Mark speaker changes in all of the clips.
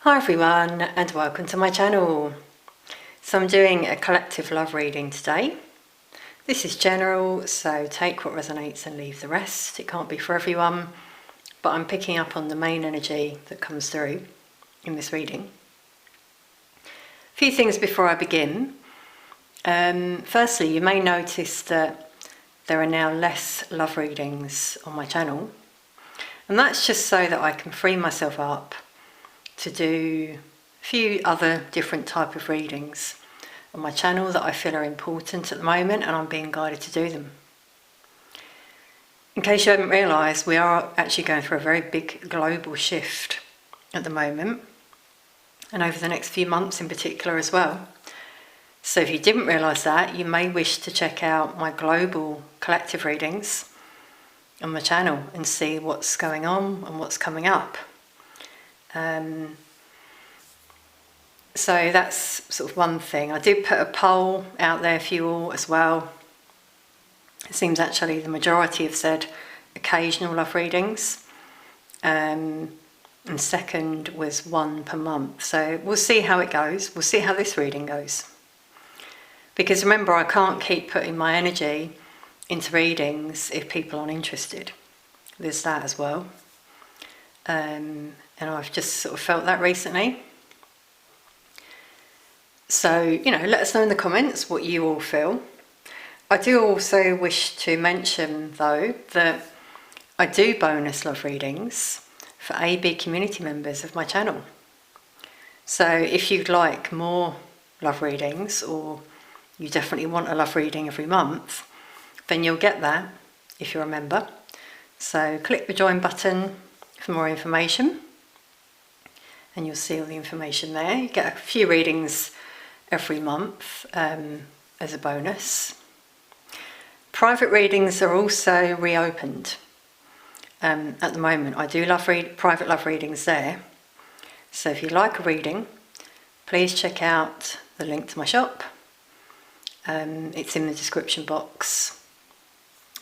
Speaker 1: Hi everyone and welcome to my channel. So I'm doing a collective love reading today. This is general, so take what resonates and leave the rest. It can't be for everyone, but I'm picking up on the main energy that comes through in this reading. A few things before I begin. Firstly, you may notice that there are now less love readings on my channel, and that's just so that I can free myself up to do a few other different type of readings on my channel that I feel are important at the moment, and I'm being guided to do them. In case you haven't realised, we are actually going through a very big global shift at the moment, and over the next few months in particular as well. So if you didn't realise that, you may wish to check out my global collective readings on my channel and see what's going on and what's coming up. So that's sort of one thing. I did put a poll out there for you all as well. It seems actually the majority have said occasional love readings, and second was one per month. So we'll see how it goes. We'll see how this reading goes. Because remember, I can't keep putting my energy into readings if people aren't interested. There's that as well. And I've just sort of felt that recently. So, let us know in the comments what you all feel. I do also wish to mention, though, that I do bonus love readings for AB community members of my channel. So if you'd like more love readings, or you definitely want a love reading every month, then you'll get that if you're a member. So click the join button for more information, and you'll see all the information there. You get a few readings every month as a bonus. Private readings are also reopened at the moment. I do private love readings there. So if you like a reading, please check out the link to my shop. It's in the description box.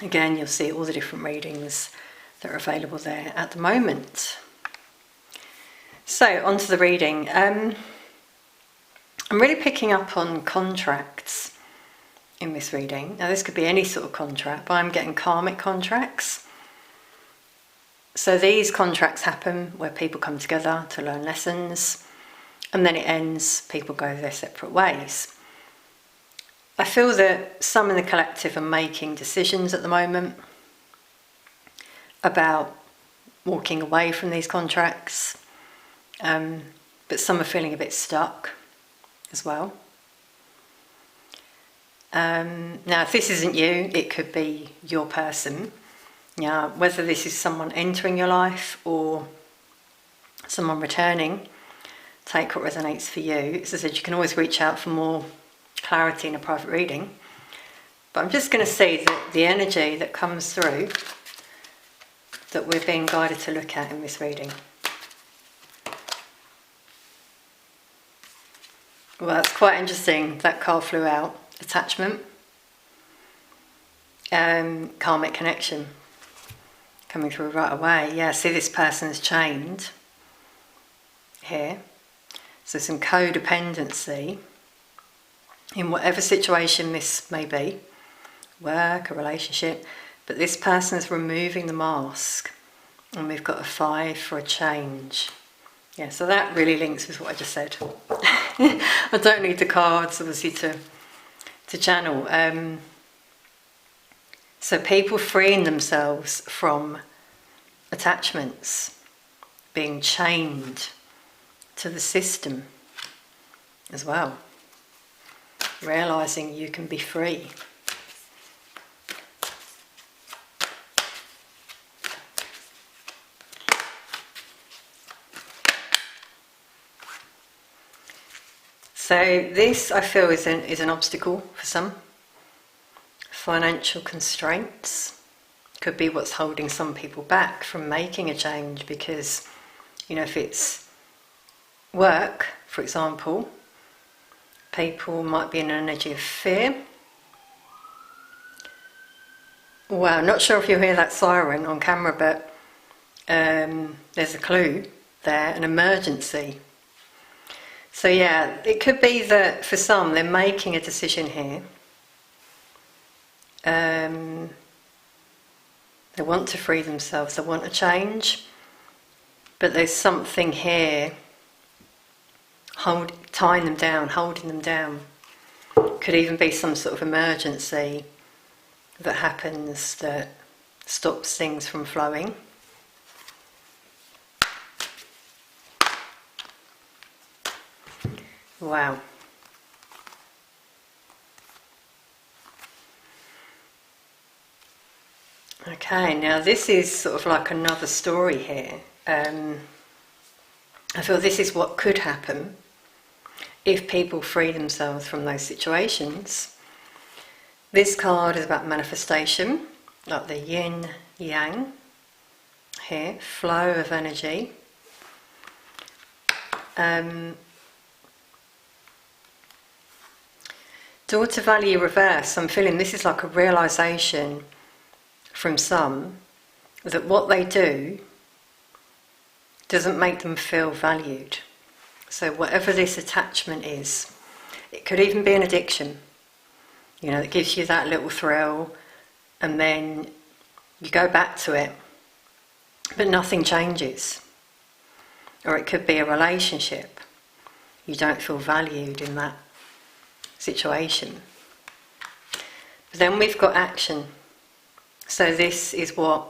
Speaker 1: Again, you'll see all the different readings that are available there at the moment. So, on to the reading. I'm really picking up on contracts in this reading. Now, this could be any sort of contract, but I'm getting karmic contracts. So these contracts happen where people come together to learn lessons, and then it ends, people go their separate ways. I feel that some in the collective are making decisions at the moment about walking away from these contracts, but some are feeling a bit stuck as well. Now, if this isn't you, it could be your person. Now, whether this is someone entering your life or someone returning, take what resonates for you. As I said, you can always reach out for more clarity in a private reading. But I'm just going to see that the energy that comes through that we're being guided to look at in this reading. Well, that's quite interesting. That card flew out. Attachment. Karmic connection. Coming through right away. Yeah, see, this person's chained here. So some codependency in whatever situation this may be. Work, a relationship. But this person is removing the mask. And we've got a 5 for a change. Yeah, so that really links with what I just said. I don't need the cards, obviously, to channel. So people freeing themselves from attachments, being chained to the system as well. Realising you can be free. So this, I feel, is an obstacle for some. Financial constraints could be what's holding some people back from making a change, because, if it's work, for example, people might be in an energy of fear. Well, I'm not sure if you'll hear that siren on camera, but there's a clue there, an emergency So yeah, it could be that for some they're making a decision here. They want to free themselves, they want a change, but there's something here tying them down, holding them down. Could even be some sort of emergency that happens that stops things from flowing. Wow. Okay, now this is sort of like another story here. I feel this is what could happen if people free themselves from those situations. This card is about manifestation, like the yin, yang, here, flow of energy. Daughter value reverse, I'm feeling this is like a realisation from some that what they do doesn't make them feel valued. So whatever this attachment is, it could even be an addiction, you know, that gives you that little thrill and then you go back to it but nothing changes. Or it could be a relationship, you don't feel valued in that situation. But then we've got action. So this is what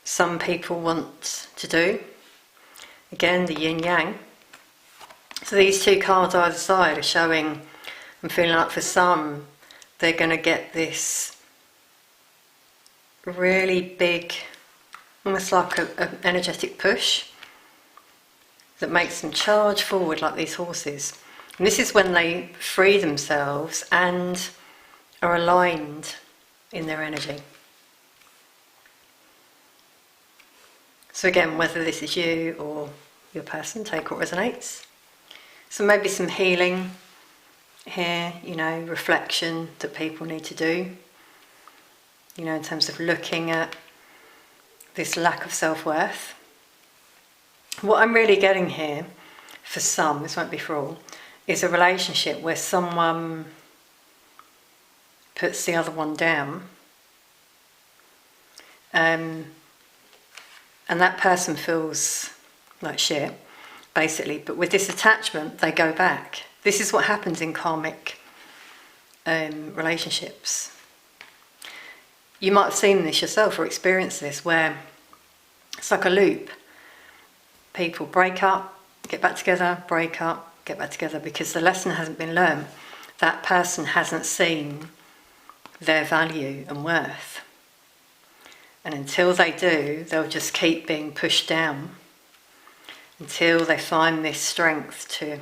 Speaker 1: some people want to do. Again, the yin-yang. So these two cards either side are showing, I'm feeling like for some, they're going to get this really big, almost like an energetic push that makes them charge forward like these horses. And this is when they free themselves and are aligned in their energy. So again, whether this is you or your person, take what resonates. So maybe some healing here, you know, reflection that people need to do, you know, in terms of looking at this lack of self-worth. What I'm really getting here, for some, this won't be for all, is a relationship where someone puts the other one down, and that person feels like shit, basically, but with this attachment they go back. This is what happens in karmic relationships. You might have seen this yourself or experienced this, where it's like a loop. People break up, get back together, break up, get back together, because the lesson hasn't been learned. That person hasn't seen their value and worth. And until they do, they'll just keep being pushed down until they find this strength to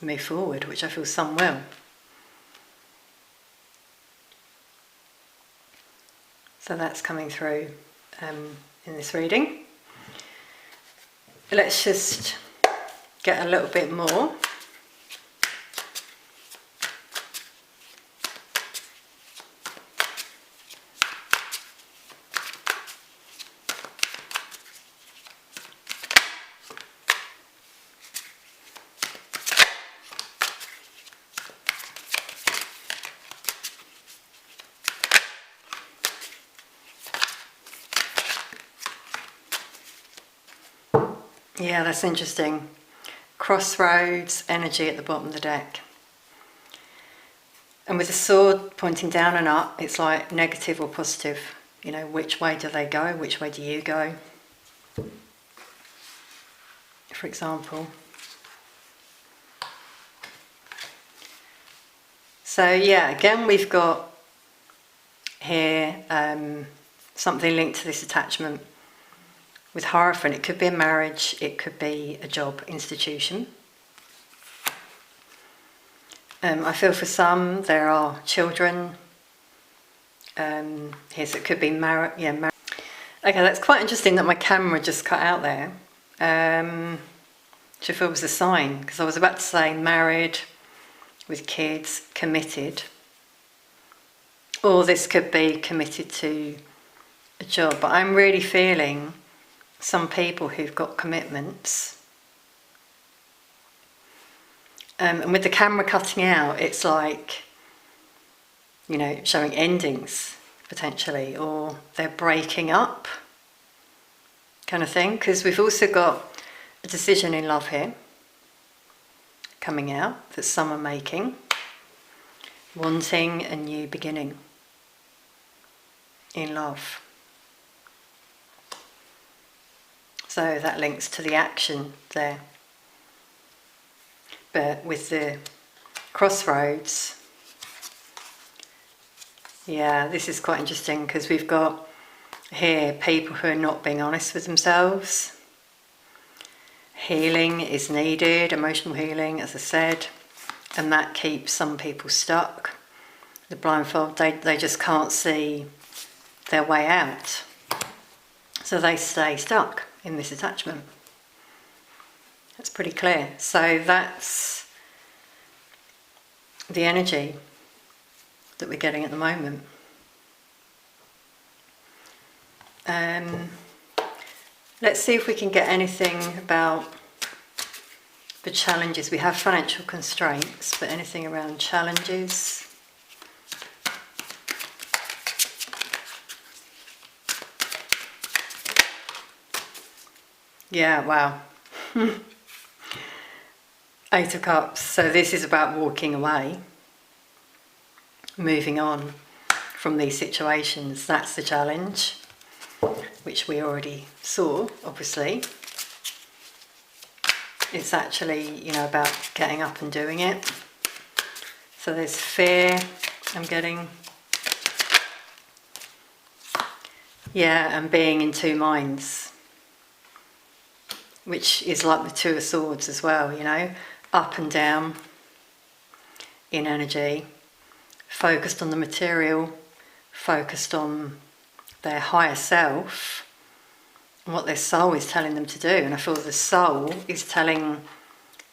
Speaker 1: move forward, which I feel some will. So that's coming through in this reading. Let's just get a little bit more. Yeah, that's interesting. Crossroads energy at the bottom of the deck. And with the sword pointing down and up, it's like negative or positive. You know, which way do they go? Which way do you go? For example. So yeah, again we've got here something linked to this attachment. With Hierophant, it could be a marriage, it could be a job institution. I feel for some there are children. Here, so it could be marriage. Okay, that's quite interesting that my camera just cut out there. Which I feel was a sign, because I was about to say married, with kids, committed. Or this could be committed to a job, but I'm really feeling some people who've got commitments And with the camera cutting out, it's like, you know, showing endings potentially, or they're breaking up kind of thing. Because we've also got a decision in love here coming out that some are making, wanting a new beginning in love. So that links to the action there. But with the crossroads, yeah, this is quite interesting because we've got here people who are not being honest with themselves. Healing is needed, emotional healing, as I said, and that keeps some people stuck. The blindfold, they just can't see their way out. So they stay stuck in this attachment. That's pretty clear. So that's the energy that we're getting at the moment. Let's see if we can get anything about the challenges. We have financial constraints, but anything around challenges. Yeah, wow. Eight of Cups. So this is about walking away, moving on from these situations. That's the challenge, which we already saw, obviously. It's actually, you know, about getting up and doing it. So there's fear I'm getting. Yeah, and being in two minds, which is like the Two of Swords as well, you know, up and down in energy, focused on the material, focused on their higher self, and what their soul is telling them to do. And I feel the soul is telling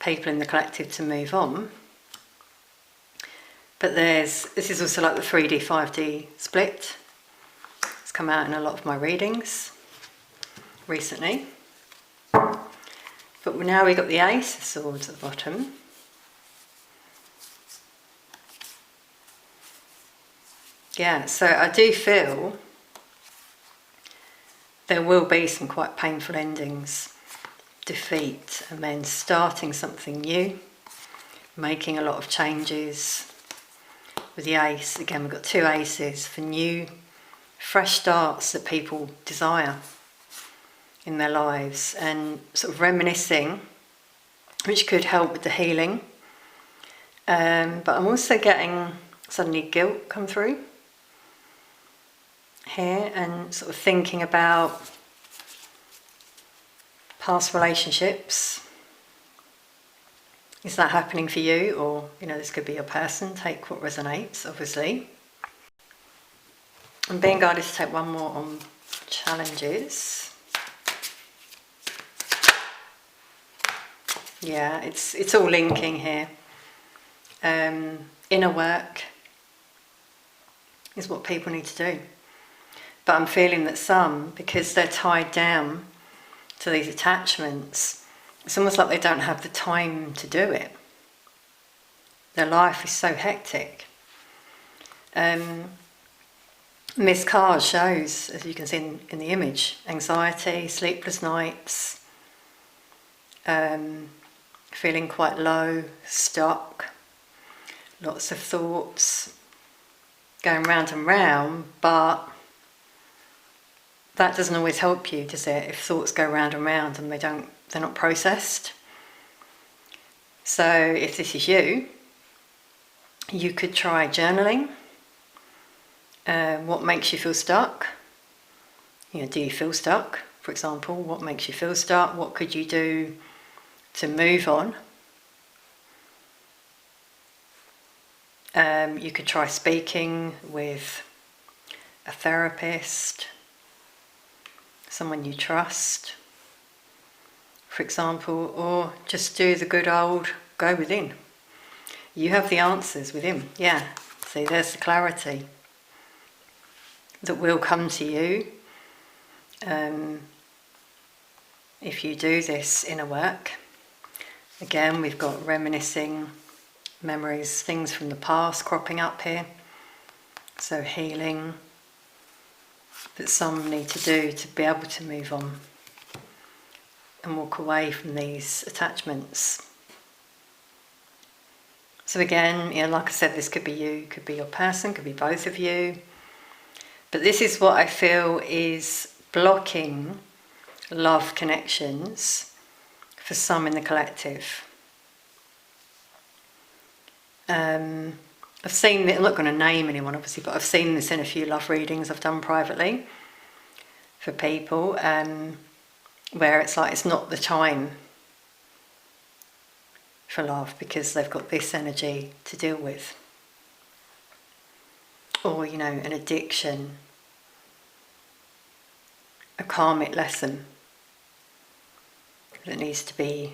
Speaker 1: people in the collective to move on. But this is also like the 3D, 5D split. It's come out in a lot of my readings recently. But now we've got the Ace of Swords at the bottom. Yeah, so I do feel there will be some quite painful endings, defeat, and then starting something new, making a lot of changes. With the Ace, again, we've got two aces for new, fresh starts that people desire in their lives, and sort of reminiscing, which could help with the healing. But I'm also getting suddenly guilt come through here, and sort of thinking about past relationships. Is that happening for you? Or, you know, this could be your person. Take what resonates, obviously. I'm being guided to take one more on challenges. Yeah, it's all linking here. Inner work is what people need to do. But I'm feeling that some, because they're tied down to these attachments, it's almost like they don't have the time to do it. Their life is so hectic. This card shows, as you can see in the image, anxiety, sleepless nights, feeling quite low, stuck, lots of thoughts going round and round, but that doesn't always help you, does it? If thoughts go round and round and they're not processed. So if this is you, you could try journaling. What makes you feel stuck? You know, do you feel stuck? For example, what makes you feel stuck? What could you do to move on? You could try speaking with a therapist, someone you trust, for example, or just do the good old go within. You have the answers within. Yeah, see, there's the clarity that will come to you if you do this inner work. Again, we've got reminiscing, memories, things from the past cropping up here. So healing that some need to do to be able to move on and walk away from these attachments. So again, like I said, this could be you, could be your person, could be both of you. But this is what I feel is blocking love connections for some in the collective. I've seen it, I'm not going to name anyone obviously, but I've seen this in a few love readings I've done privately for people, where it's like it's not the time for love because they've got this energy to deal with. Or, an addiction, a karmic lesson that needs to be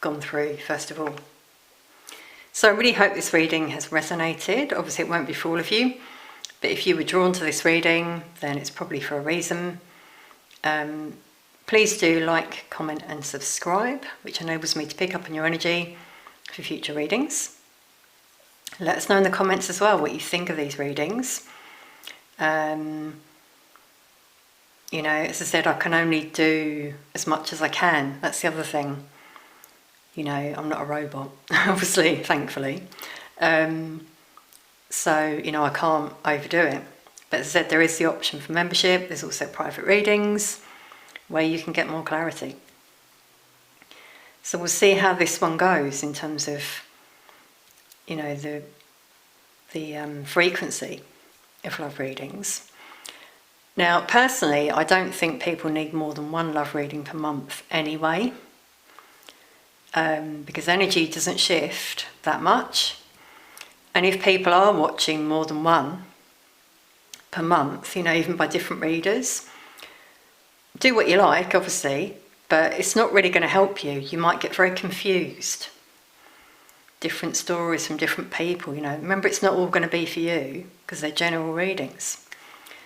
Speaker 1: gone through first of all. So I really hope this reading has resonated. Obviously it won't be for all of you, but if you were drawn to this reading, then it's probably for a reason. Please do like, comment and subscribe, which enables me to pick up on your energy for future readings. Let us know in the comments as well what you think of these readings. As I said, I can only do as much as I can. That's the other thing. I'm not a robot, obviously, thankfully. So, I can't overdo it. But as I said, there is the option for membership. There's also private readings where you can get more clarity. So we'll see how this one goes in terms of, the frequency of love readings. Now, personally, I don't think people need more than one love reading per month anyway. Because energy doesn't shift that much, and if people are watching more than one per month, even by different readers, do what you like obviously, but it's not really going to help you. You might get very confused, different stories from different people. Remember, it's not all going to be for you because they're general readings,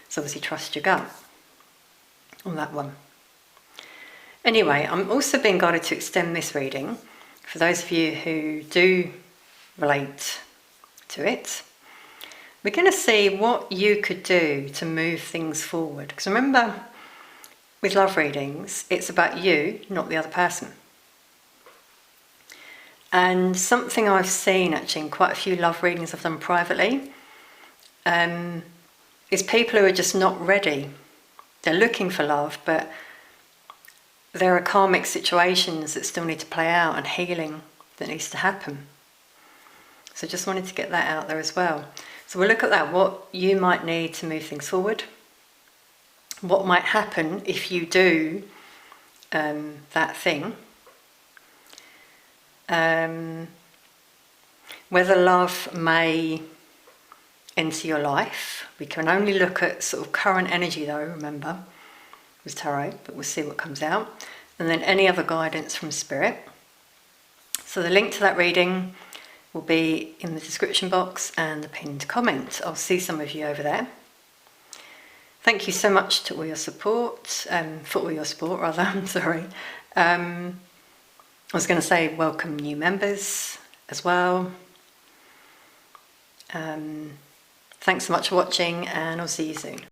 Speaker 1: so obviously trust your gut on that one. Anyway, I'm also being guided to extend this reading for those of you who do relate to it. We're going to see what you could do to move things forward. Because remember, with love readings, it's about you, not the other person. And something I've seen actually in quite a few love readings I've done privately is people who are just not ready. They're looking for love, but there are karmic situations that still need to play out and healing that needs to happen. So just wanted to get that out there as well. So we'll look at that, what you might need to move things forward, what might happen if you do that thing, whether love may enter your life. We can only look at sort of current energy though, remember, with tarot, but we'll see what comes out. And then any other guidance from spirit. So the link to that reading will be in the description box and the pinned comment. I'll see some of you over there. Thank you so much to all your support, for all your support rather, I'm sorry. I was going to say welcome new members as well. Thanks so much for watching, and I'll see you soon.